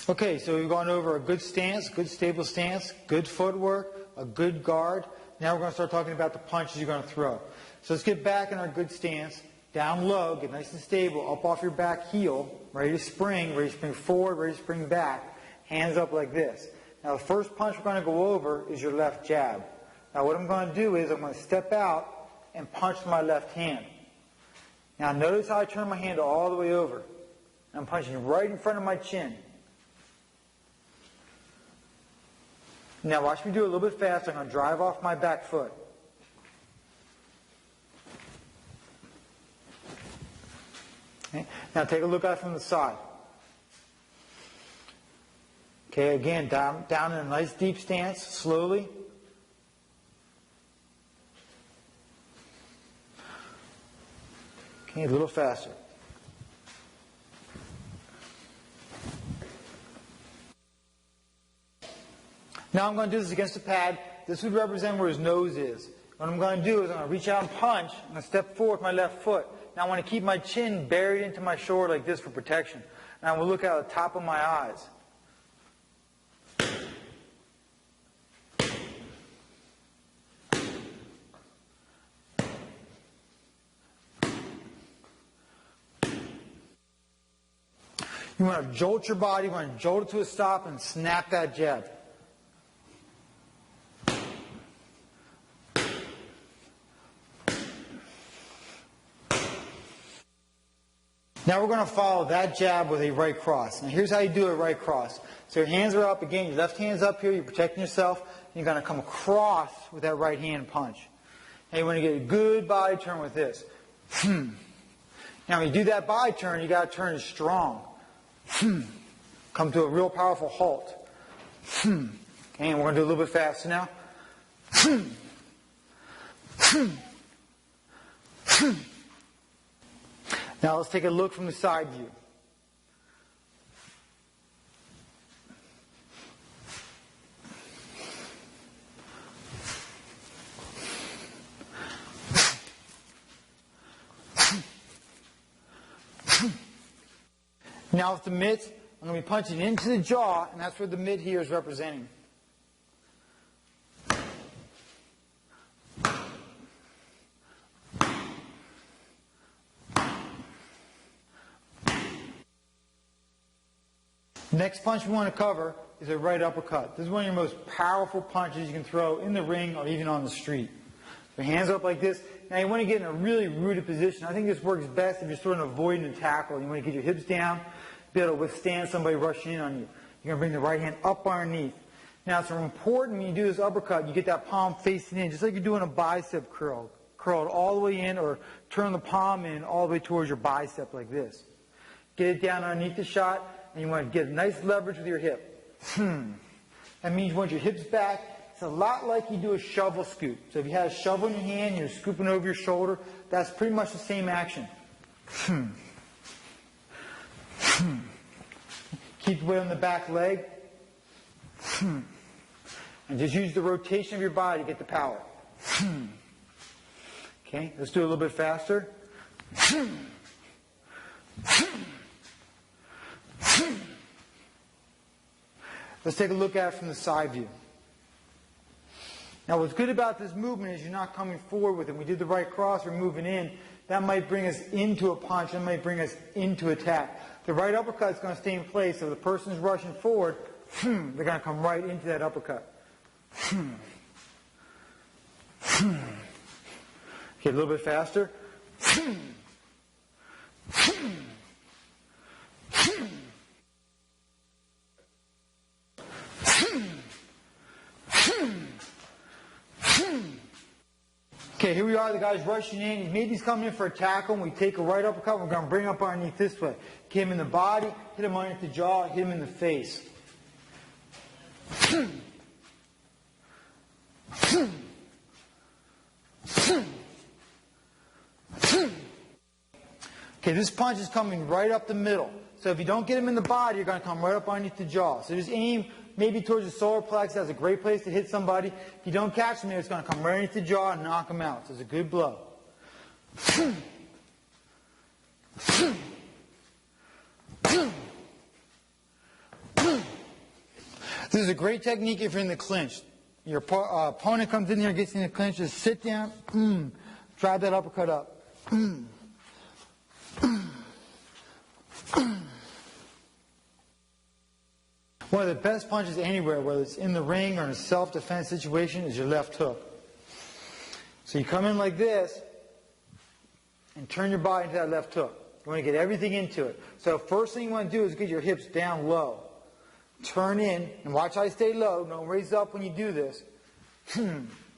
Okay, so we've gone over a good stance, good stable stance, good footwork, a good guard. Now we're going to start talking about the punches you're going to throw. So let's get back in our good stance. Down low, get nice and stable, up off your back heel, ready to spring forward, ready to spring back. Hands up like this. Now the first punch we're going to go over is your left jab. Now what I'm going to do is I'm going to step out and punch my left hand. Now notice how I turn my hand all the way over. I'm punching right in front of my chin. Now watch me do it a little bit faster. I'm going to drive off my back foot. Okay. Now take a look at it from the side. Okay, again, down in a nice deep stance, slowly. Okay, a little faster. Now I'm going to do this against the pad. This would represent where his nose is. What I'm going to do is I'm going to reach out and punch. I'm going to step forward with my left foot. Now I want to keep my chin buried into my shoulder like this for protection. And I will look out the top of my eyes. You want to jolt your body, you want to jolt it to a stop and snap that jab. Now we're going to follow that jab with a right cross. Now here's how you do a right cross. So your hands are up again, your left hand's up here, you're protecting yourself, and you're going to come across with that right hand punch. Now you want to get a good body turn with this. Now when you do that body turn, you got to turn it strong. Come to a real powerful halt. Okay, and we're going to do a little bit faster now. Now let's take a look from the side view. Now with the mitt, I'm going to be punching into the jaw, and that's what the mitt here is representing. Next punch we want to cover is a right uppercut. This is one of your most powerful punches you can throw in the ring or even on the street. So hands up like this. Now you want to get in a really rooted position. I think this works best if you're sort of avoiding a tackle. You want to get your hips down, be able to withstand somebody rushing in on you. You're going to bring the right hand up underneath. Now it's important when you do this uppercut, you get that palm facing in, just like you're doing a bicep curl. Curl it all the way in or turn the palm in all the way towards your bicep like this. Get it down underneath the shot. And you want to get nice leverage with your hip. That means you want your hips back. It's a lot like you do a shovel scoop. So if you had a shovel in your hand, you're scooping over your shoulder, that's pretty much the same action. Keep the weight on the back leg. And just use the rotation of your body to get the power. Okay, let's do it a little bit faster. Let's take a look at it from the side view. Now what's good about this movement is you're not coming forward with it. We did the right cross, we're moving in. That might bring us into a punch, that might bring us into attack. The right uppercut is going to stay in place, so if the person's rushing forward, they're going to come right into that uppercut. Okay, a little bit faster. Okay, here we are, the guy's rushing in. Maybe he's coming in for a tackle, and we take a right uppercut, we're going to bring him up underneath this way. Hit him in the body, hit him underneath the jaw, hit him in the face. Okay, this punch is coming right up the middle. So if you don't get him in the body, you're going to come right up underneath the jaw. So just aim maybe towards the solar plexus. That's a great place to hit somebody. If you don't catch him there, it's going to come right underneath the jaw and knock him out. So it's a good blow. Okay, This is a great technique if you're in the clinch. Your opponent comes in here, gets in the clinch, just sit down, drive that uppercut up. One of the best punches anywhere, whether it's in the ring or in a self-defense situation, is your left hook. So you come in like this and turn your body into that left hook. You want to get everything into it. So first thing you want to do is get your hips down low. Turn in, and watch how I stay low. Don't raise up when you do this.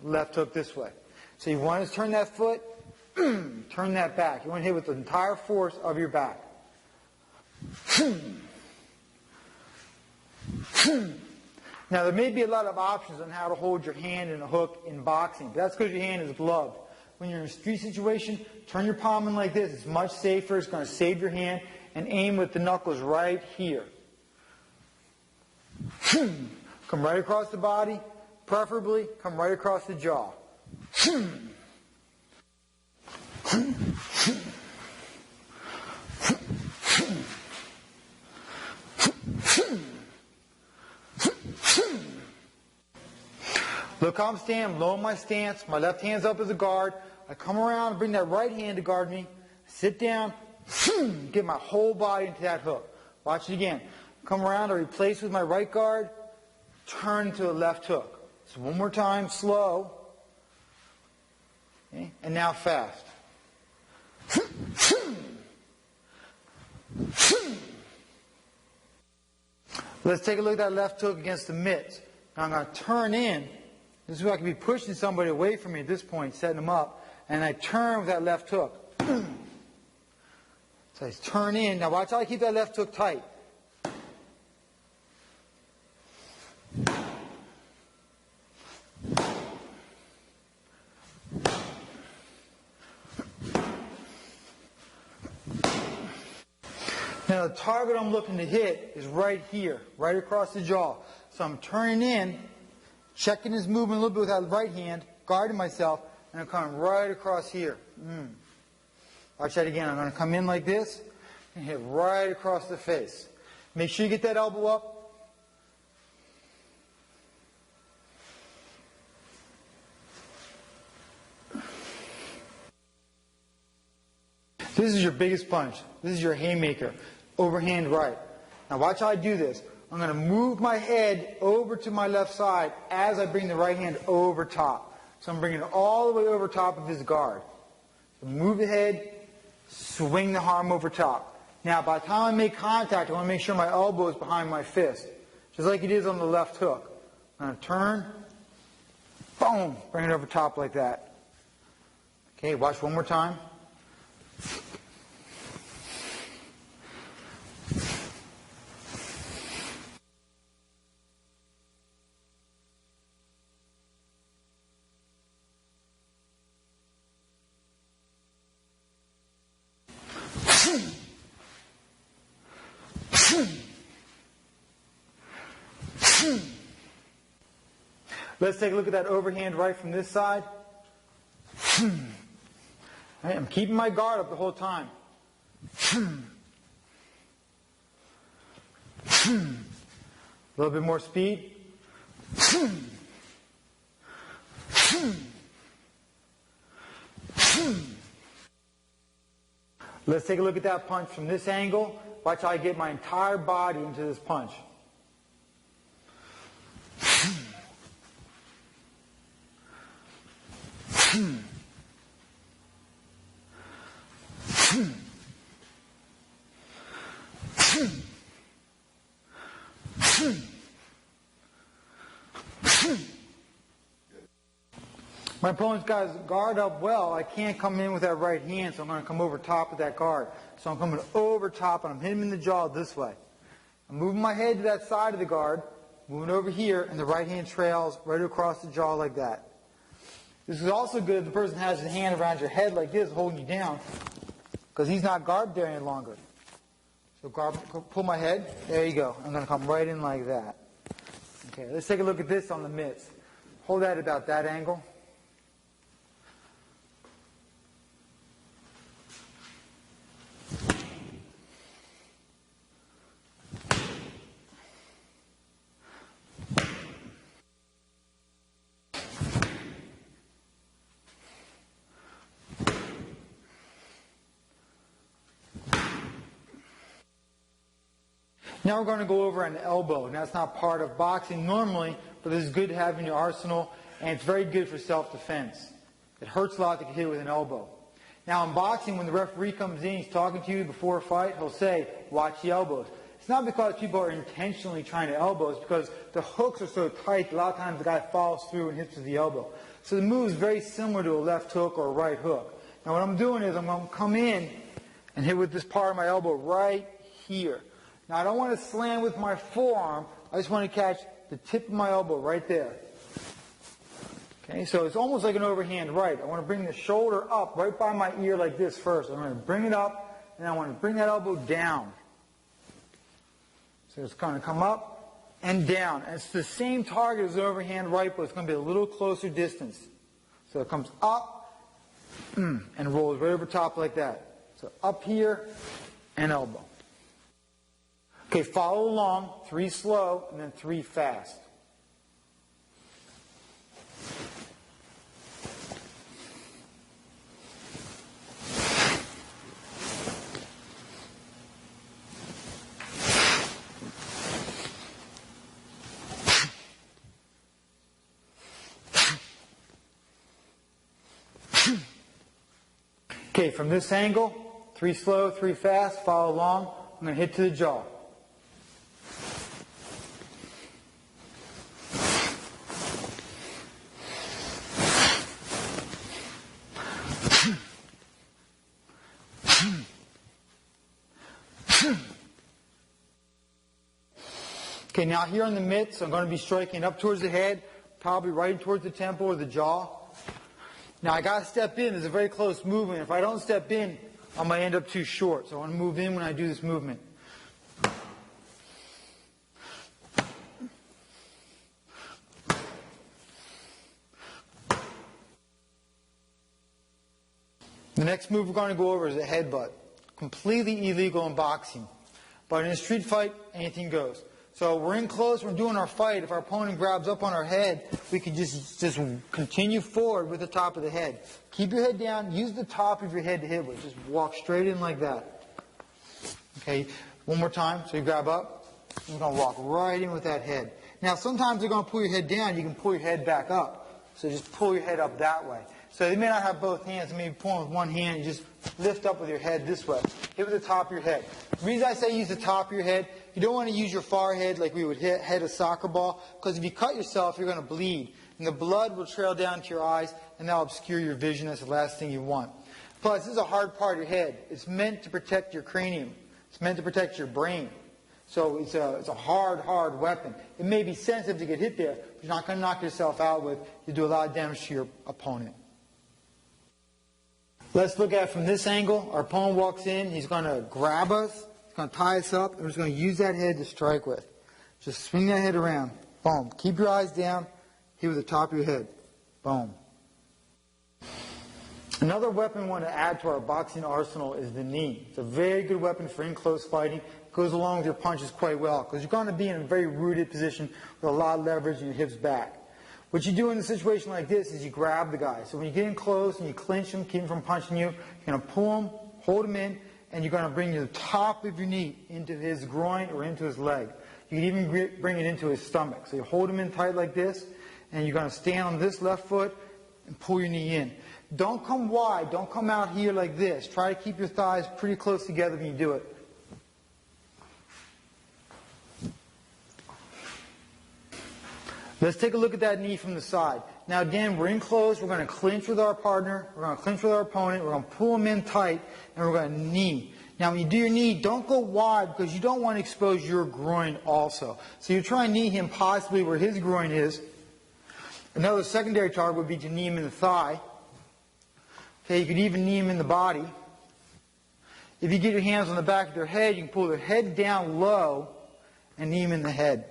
Left hook this way. So you want to turn that foot, turn that back. You want to hit with the entire force of your back. Now there may be a lot of options on how to hold your hand in a hook in boxing, but that's because your hand is gloved. When you're in a street situation, turn your palm in like this. It's much safer. It's going to save your hand. And aim with the knuckles right here. Come right across the body. Preferably, come right across the jaw. Look how I'm standing, low in my stance. My left hand's up as a guard. I come around and bring that right hand to guard me. Sit down, get my whole body into that hook. Watch it again. Come around, I replace with my right guard, turn to a left hook. So one more time, slow. Okay? And now fast. Let's take a look at that left hook against the mitts. Now I'm going to turn in. This is where I can be pushing somebody away from me at this point, setting them up. And I turn with that left hook. So I turn in. Now watch how I keep that left hook tight. Now the target I'm looking to hit is right here, right across the jaw. So I'm turning in, checking his movement a little bit with that right hand, guarding myself, and I'm coming right across here. Watch that again. I'm going to come in like this and hit right across the face. Make sure you get that elbow up. This is your biggest punch. This is your haymaker. Overhand right. Now watch how I do this. I'm going to move my head over to my left side as I bring the right hand over top. So I'm bringing it all the way over top of his guard. So move the head, swing the arm over top. Now by the time I make contact, I want to make sure my elbow is behind my fist. Just like it is on the left hook. I'm going to turn, boom, bring it over top like that. Okay, watch one more time. Let's take a look at that overhand right from this side. I'm keeping my guard up the whole time. A little bit more speed. Let's take a look at that punch from this angle. Watch how I get my entire body into this punch. My opponent's got his guard up well. I can't come in with that right hand, so I'm going to come over top of that guard. So I'm coming over top, and I'm hitting him in the jaw this way. I'm moving my head to that side of the guard, moving over here, and the right hand trails right across the jaw like that. This is also good if the person has his hand around your head like this, holding you down, because he's not guarded there any longer. So pull my head. There you go. I'm going to come right in like that. Okay, let's take a look at this on the mitts. Hold that about that angle. Now we're going to go over an elbow. Now, that's not part of boxing normally, but this is good to have in your arsenal, and it's very good for self-defense. It hurts a lot to get hit with an elbow. Now, in boxing, when the referee comes in, he's talking to you before a fight, he'll say, watch the elbows. It's not because people are intentionally trying to elbow, it's because the hooks are so tight, a lot of times the guy follows through and hits with the elbow. So the move is very similar to a left hook or a right hook. Now, what I'm doing is I'm going to come in and hit with this part of my elbow right here. Now, I don't want to slam with my forearm. I just want to catch the tip of my elbow right there. Okay, so it's almost like an overhand right. I want to bring the shoulder up right by my ear like this first. I'm going to bring it up, and I want to bring that elbow down. So it's going to come up and down. And it's the same target as the overhand right, but it's going to be a little closer distance. So it comes up and rolls right over top like that. So up here and elbow. Okay, follow along, 3 slow and then 3 fast. Okay, from this angle, 3 slow, 3 fast, follow along. I'm going to hit to the jaw. Okay, now here on the mitts, I'm going to be striking up towards the head, probably right towards the temple or the jaw. Now I got to step in. It's a very close movement. If I don't step in, I might end up too short. So I want to move in when I do this movement. The next move we're going to go over is a headbutt. Completely illegal in boxing. But in a street fight, anything goes. So we're in close, we're doing our fight. If our opponent grabs up on our head, we can just continue forward with the top of the head. Keep your head down, use the top of your head to hit with. Just walk straight in like that. Okay, one more time. So you grab up, and we're going to walk right in with that head. Now sometimes you're going to pull your head down, you can pull your head back up. So just pull your head up that way. So you may not have both hands, maybe pull with one hand, you just lift up with your head this way. Hit with the top of your head. The reason I say use the top of your head, you don't want to use your forehead like we would head a soccer ball, because if you cut yourself, you're going to bleed. And the blood will trail down to your eyes, and that'll obscure your vision. That's the last thing you want. Plus, this is a hard part of your head. It's meant to protect your cranium. It's meant to protect your brain. So it's a hard weapon. It may be sensitive to get hit there, but you're not going to knock yourself out with. You do a lot of damage to your opponent. Let's look at it from this angle. Our opponent walks in. He's going to grab us. He's going to tie us up. And we're just going to use that head to strike with. Just swing that head around. Boom. Keep your eyes down. Hit with the top of your head. Boom. Another weapon we want to add to our boxing arsenal is the knee. It's a very good weapon for in-close fighting. It goes along with your punches quite well, because you're going to be in a very rooted position with a lot of leverage and your hips back. What you do in a situation like this is you grab the guy. So when you get in close and you clinch him, keep him from punching you, you're going to pull him, hold him in, and you're going to bring the top of your knee into his groin or into his leg. You can even bring it into his stomach. So you hold him in tight like this, and you're going to stand on this left foot and pull your knee in. Don't come wide. Don't come out here like this. Try to keep your thighs pretty close together when you do it. Let's take a look at that knee from the side. Now again, we're in close. We're going to clinch with our partner. We're going to clinch with our opponent. We're going to pull him in tight, and we're going to knee. Now when you do your knee, don't go wide, because you don't want to expose your groin also. So you try and knee him possibly where his groin is. Another secondary target would be to knee him in the thigh. Okay, you could even knee him in the body. If you get your hands on the back of their head, you can pull their head down low and knee him in the head.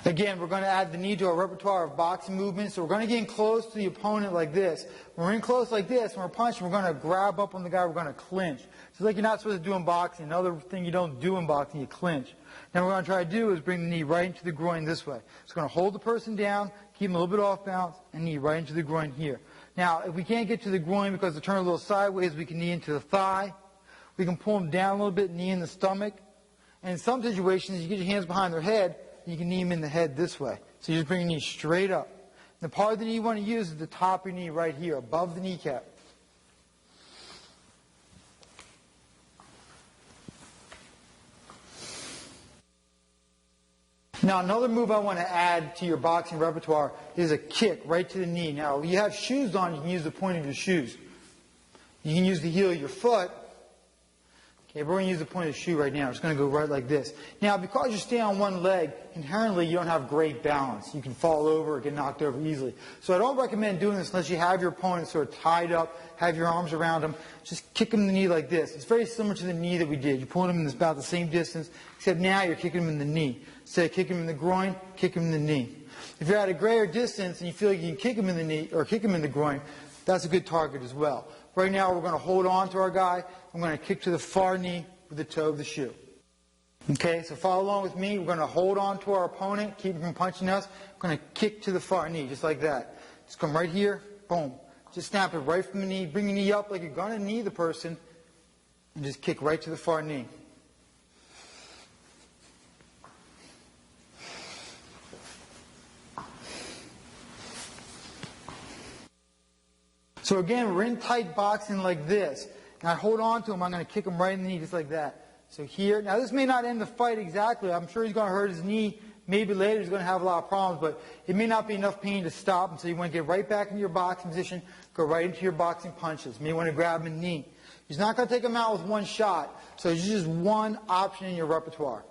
Again, we're going to add the knee to our repertoire of boxing movements. So we're going to get in close to the opponent like this. When we're in close like this, when we're punching, we're going to grab up on the guy, we're going to clinch. So like you're not supposed to do in boxing. Another thing you don't do in boxing, you clinch. Now what we're going to try to do is bring the knee right into the groin this way. So we're going to hold the person down, keep him a little bit off balance, and knee right into the groin here. Now, if we can't get to the groin because they turn a little sideways, we can knee into the thigh. We can pull them down a little bit, knee in the stomach. And in some situations, you get your hands behind their head, and you can knee them in the head this way. So you just bring your knee straight up. The part of the knee you want to use is the top of your knee right here, above the kneecap. Now, another move I want to add to your boxing repertoire is a kick right to the knee. Now, if you have shoes on, you can use the point of your shoes. You can use the heel of your foot. Okay, we're going to use the point of the shoe right now. It's going to go right like this. Now, because you stay on one leg, inherently you don't have great balance. You can fall over or get knocked over easily. So I don't recommend doing this unless you have your opponent sort of tied up, have your arms around them. Just kick them in the knee like this. It's very similar to the knee that we did. You pull them in about the same distance, except now you're kicking them in the knee. Instead of kicking them in the groin, kick them in the knee. If you're at a greater distance and you feel like you can kick them in the knee or kick them in the groin, that's a good target as well. Right now we're going to hold on to our guy. I'm going to kick to the far knee with the toe of the shoe. Okay, so follow along with me. We're going to hold on to our opponent, keep him from punching us. We're going to kick to the far knee, just like that. Just come right here, boom. Just snap it right from the knee. Bring your knee up like you're going to knee the person, and just kick right to the far knee. So again, we're in tight boxing like this. And I hold on to him, I'm going to kick him right in the knee just like that. So here, now this may not end the fight exactly. I'm sure he's going to hurt his knee. Maybe later he's going to have a lot of problems, but it may not be enough pain to stop him. So you want to get right back into your boxing position, go right into your boxing punches. You may want to grab him in the knee. He's not going to take him out with one shot. So it's just one option in your repertoire.